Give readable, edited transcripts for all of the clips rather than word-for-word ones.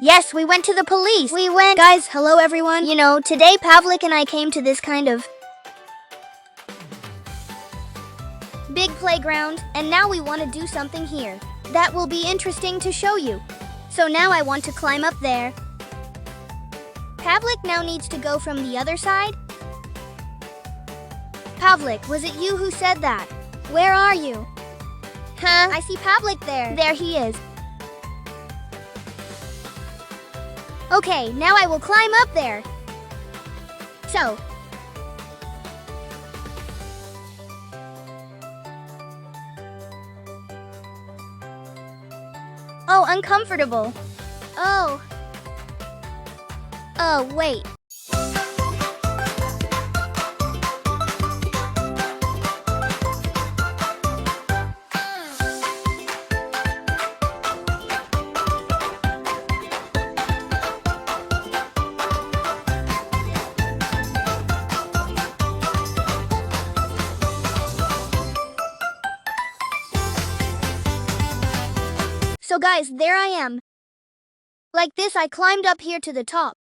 Yes, we went to the police. Guys, hello everyone. You know, today Pavlik and I came to this kind of big playground, and now we want to do something here that will be interesting to show you. So now I want to climb up there. Pavlik now needs to go from the other side. Pavlik, was it you who said that? Where are you? Huh? I see Pavlik there. There he is. Okay, now I will climb up there. So. Oh, uncomfortable. Oh. Oh, wait. So guys, there I am. Like this, I climbed up here to the top.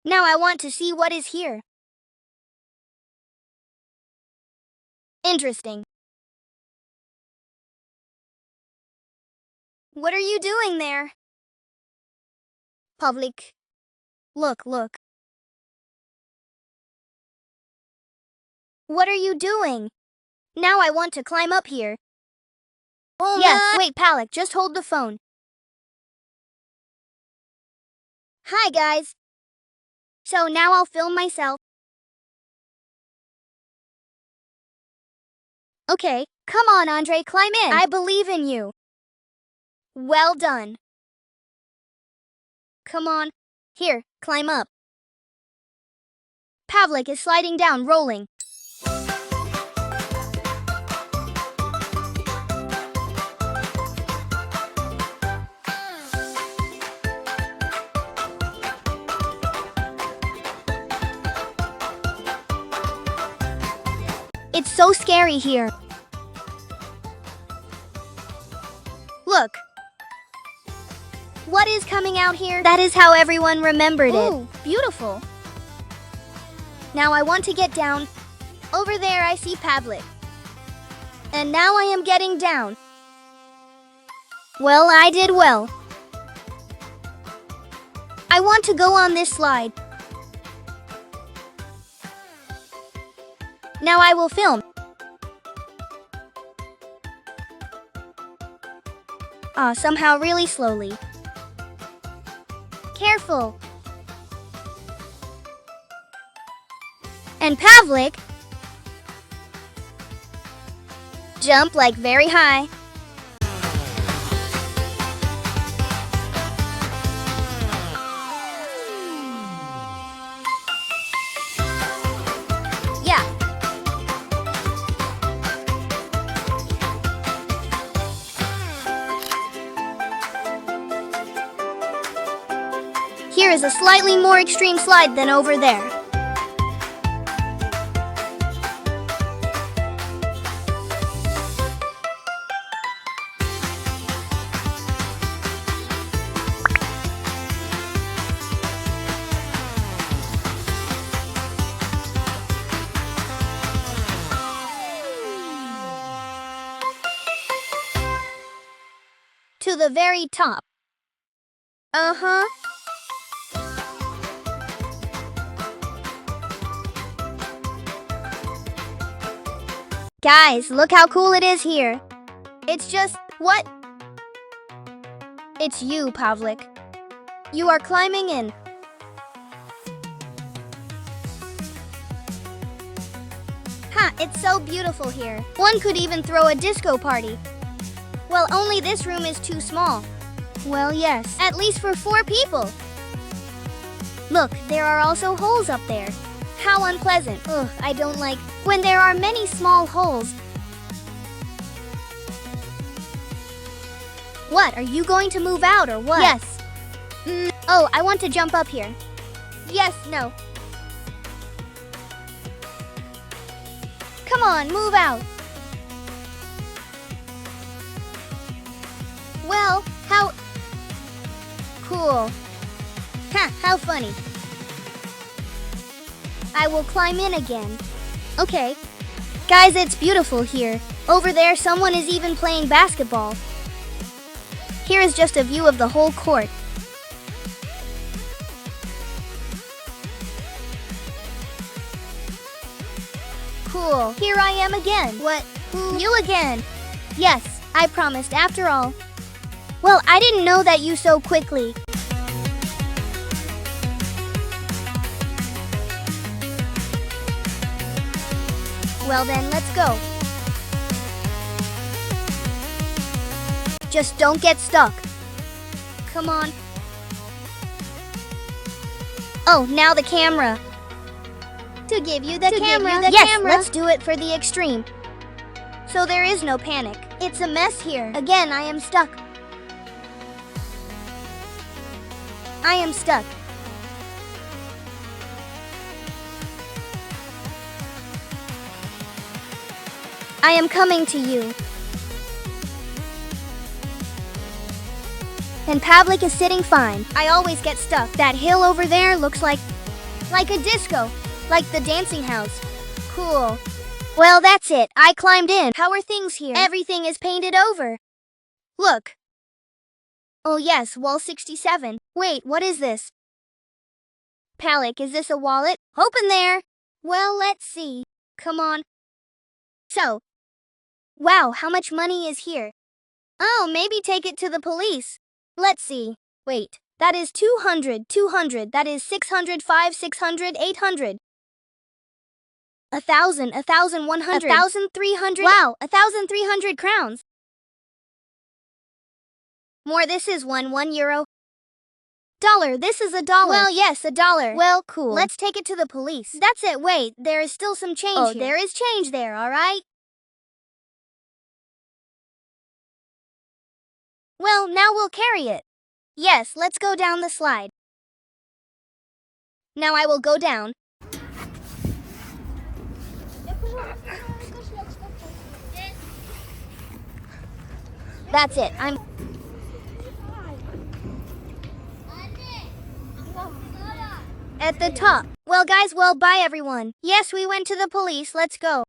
Now I want to see what is here. Interesting. What are you doing there? Pavlik. Look. What are you doing? Now I want to climb up here. Oh, yes, wait, Pavlik, just hold the phone. Hi, guys. So now I'll film myself. Okay, come on, Andre, climb in. I believe in you. Well done. Come on. Here, climb up. Pavlik is sliding down, rolling. It's so scary here. Look. What is coming out here? That is how everyone remembered it. Ooh, beautiful. Now I want to get down. Over there I see Pavlik. And now I am getting down. Well, I did well. I want to go on this slide. Now I will film. Somehow really slowly. Careful. And Pavlik, jump like very high. Here is a slightly more extreme slide than over there. To the very top. Uh-huh. Guys, look how cool it is here. It's just, what? It's you, Pavlik. You are climbing in. Ha, it's so beautiful here. One could even throw a disco party. Well, only this room is too small. Well, yes, at least for 4 people. Look, there are also holes up there. How unpleasant. Ugh, I don't like when there are many small holes. What, are you going to move out or what? Yes. Oh, I want to jump up here. Yes, no. Come on, move out. Well, how... Cool. Ha, how funny. I will climb in again. Okay. Guys, it's beautiful here. Over there, someone is even playing basketball. Here is just a view of the whole court. Cool. Here I am again. What? Who? You again. Yes, I promised after all. Well, I didn't know that you so quickly. Well then, let's go. Just don't get stuck. Come on. Oh, now the camera. To give you the camera. Yes, let's do it for the extreme. So there is no panic. It's a mess here. Again, I am stuck. I am stuck. I am coming to you. And Pavlik is sitting fine. I always get stuck. That hill over there looks like a disco. Like the dancing house. Cool. Well, that's it. I climbed in. How are things here? Everything is painted over. Look. Oh yes, wall 67. Wait, what is this? Pavlik, is this a wallet? Open there. Well, let's see. Come on. So. Wow, how much money is here? Oh, maybe take it to the police. Let's see. Wait, that is 200, that is 600, 500, 600, 800. 1,000, 1,100, 1,300. Wow, 1,300 crowns. More, this is one euro. Dollar, this is $1. Well, yes, $1. Well, cool. Let's take it to the police. That's it, wait, there is still some change here. There is change there, alright? Well, now we'll carry it. Yes, let's go down the slide. Now I will go down. That's it. I'm at the top. Well, guys, well, bye everyone. Yes, we went to the police. Let's go.